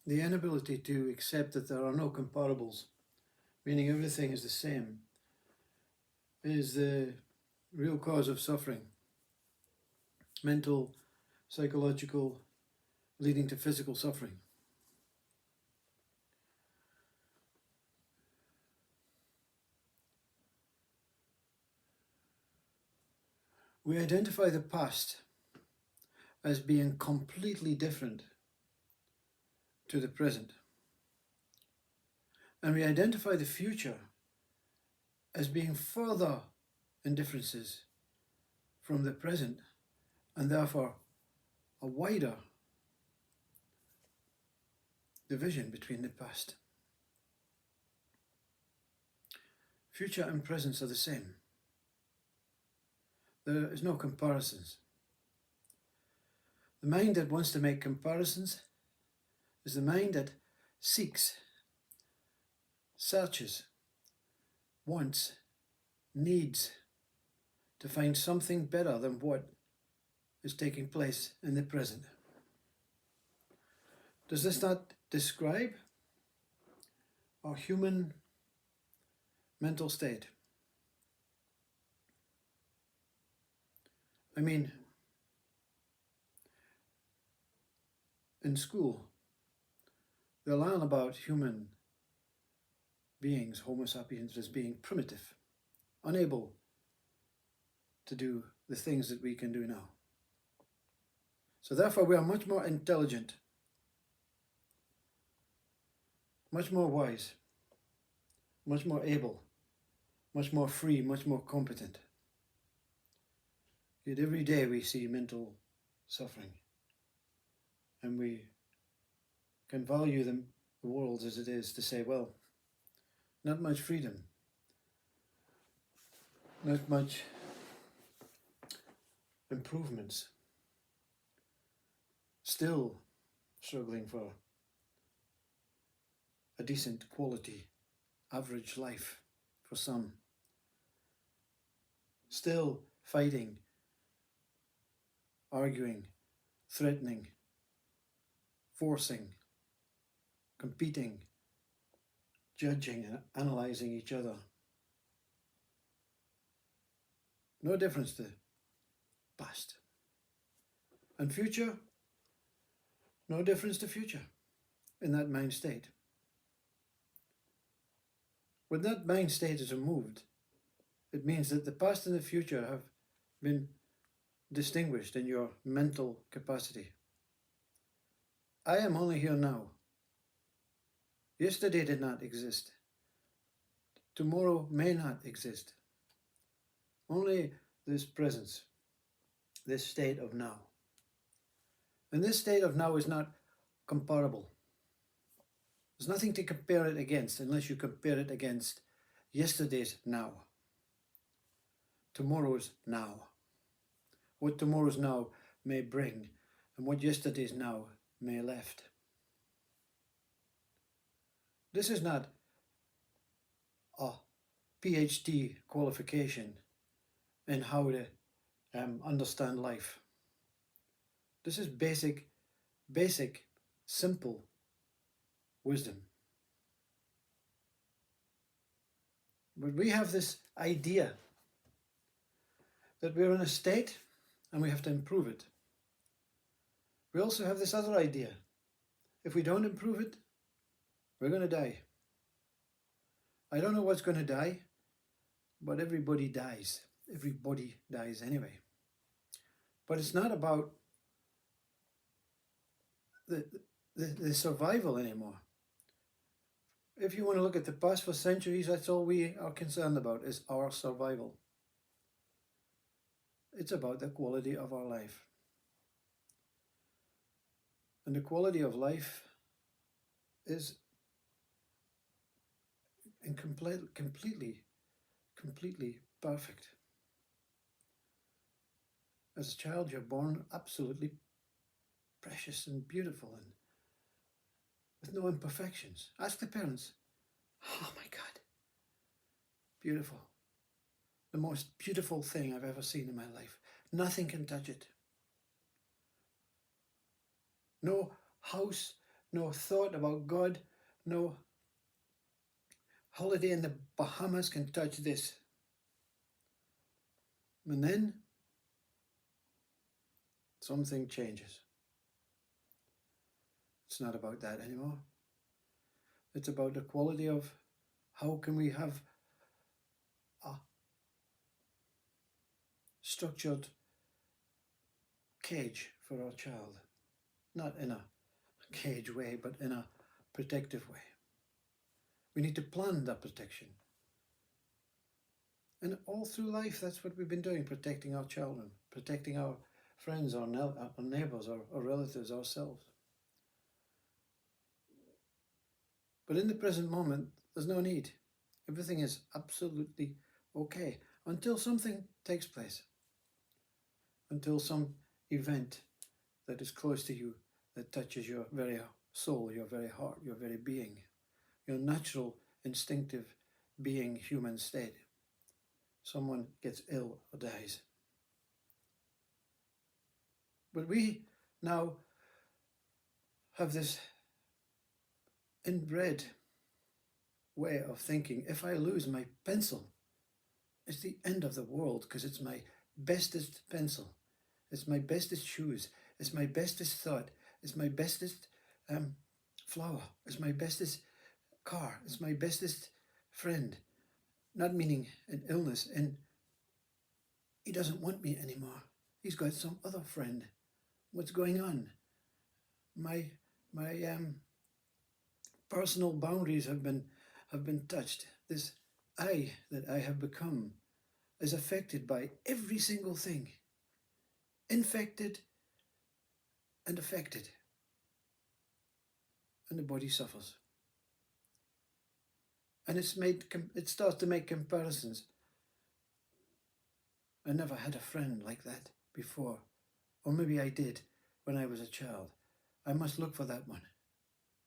the inability to accept that there are no comparables, meaning everything is the same, is the real cause of suffering. Mental, psychological, leading to physical suffering. We identify the past as being completely different to the present. And we identify the future as being further in differences from the present, and therefore a wider division between the past. Future and present are the same. There is no comparisons. The mind that wants to make comparisons is the mind that seeks, searches, wants, needs to find something better than what is taking place in the present. Does this not describe our human mental state? I mean, in school, they learn about human beings, Homo sapiens, as being primitive, unable to do the things that we can do now. So therefore we are much more intelligent, much more wise, much more able, much more free, much more competent. Yet every day we see mental suffering, and we can value the world as it is to say, well, not much freedom, not much improvements, still struggling for a decent quality, average life for some, still fighting, arguing, threatening, forcing, competing, judging and analysing each other. No difference to past. And future, no difference to future in that mind state. When that mind state is removed, it means that the past and the future have been distinguished in your mental capacity. I am only here now. Yesterday did not exist. Tomorrow may not exist. Only this presence, this state of now. And this state of now is not comparable. There's nothing to compare it against unless you compare it against yesterday's now, tomorrow's now, what tomorrow's now may bring, and what yesterday's now may left. This is not a PhD qualification in how to understand life. This is basic, simple wisdom. But we have this idea that we're in a state and we have to improve it. We also have this other idea. If we don't improve it, we're going to die. I don't know what's going to die, but everybody dies. Everybody dies anyway. But it's not about the survival anymore. If you want to look at the past for centuries, that's all we are concerned about, is our survival. It's about the quality of our life. And the quality of life is completely perfect. As a child, you're born absolutely precious and beautiful and with no imperfections. Ask the parents. Oh my God. Beautiful. The most beautiful thing I've ever seen in my life. Nothing can touch it. No house, no thought about God, no holiday in the Bahamas can touch this. And then something changes. It's not about that anymore. It's about the quality of how can we have a structured cage for our child. Not in a cage way, but in a protective way. We need to plan that protection. And all through life, that's what we've been doing, protecting our children, protecting our friends, our neighbours, our relatives, ourselves. But in the present moment, there's no need. Everything is absolutely okay until something takes place, until some event that is close to you, that touches your very soul, your very heart, your very being, your natural, instinctive being, human state. Someone gets ill or dies. But we now have this inbred way of thinking, if I lose my pencil, it's the end of the world because it's my bestest pencil, it's my bestest shoes, it's my bestest thought, it's my bestest flower, it's my bestest car, it's my bestest friend. Not meaning an illness, and he doesn't want me anymore. He's got some other friend. What's going on? My personal boundaries have been touched. This I that I have become is affected by every single thing, infected and affected, and the body suffers. And it starts to make comparisons. I never had a friend like that before, or maybe I did when I was a child. I must look for that one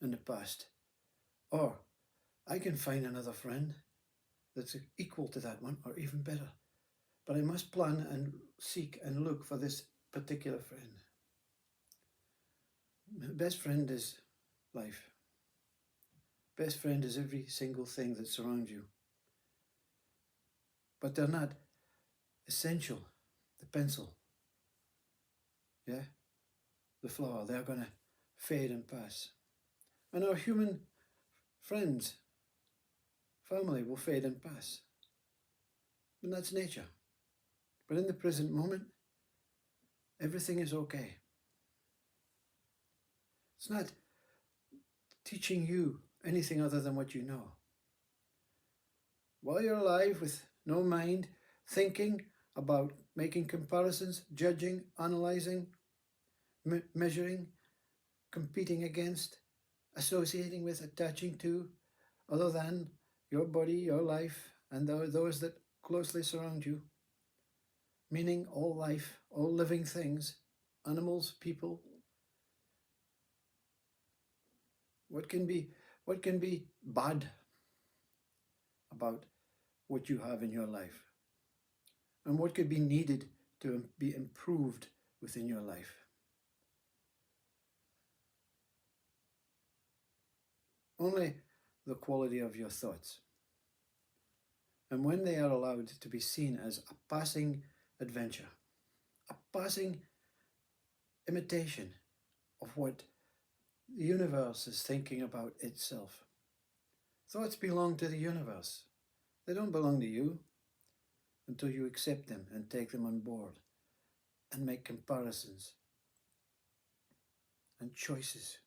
in the past, or I can find another friend that's equal to that one, or even better. But I must plan and seek and look for this particular friend. My best friend is life. Best friend is every single thing that surrounds you. But they're not essential. The pencil, yeah, the flower, they're going to fade and pass. And our human friends, family will fade and pass. And that's nature. But in the present moment, everything is okay. It's not teaching you anything other than what you know. While you're alive with no mind, thinking about making comparisons, judging, analyzing, measuring, competing against, associating with, attaching to, other than your body, your life, and those that closely surround you, meaning all life, all living things, animals, people. What can be bad about what you have in your life? And what could be needed to be improved within your life? Only the quality of your thoughts. And when they are allowed to be seen as a passing adventure, a passing imitation of what the universe is thinking about itself. Thoughts belong to the universe. They don't belong to you until you accept them and take them on board and make comparisons and choices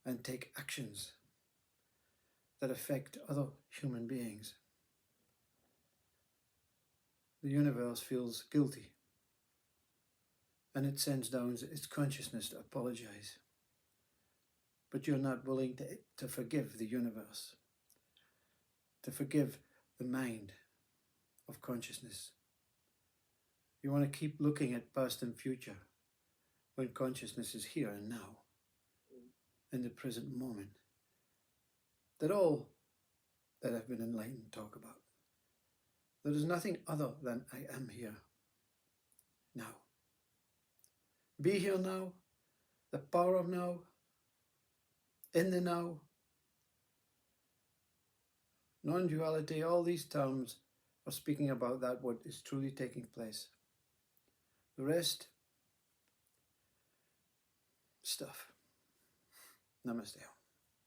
and take actions that affect other human beings. The universe feels guilty and it sends down its consciousness to apologize. But you're not willing to forgive the universe, to forgive the mind of consciousness. You want to keep looking at past and future when consciousness is here and now, in the present moment. That all that I've been enlightened talk about. There is nothing other than I am here now. Be here now, the power of now, in the now, non-duality, all these terms are speaking about that what is truly taking place. The rest, stuff. Namaste.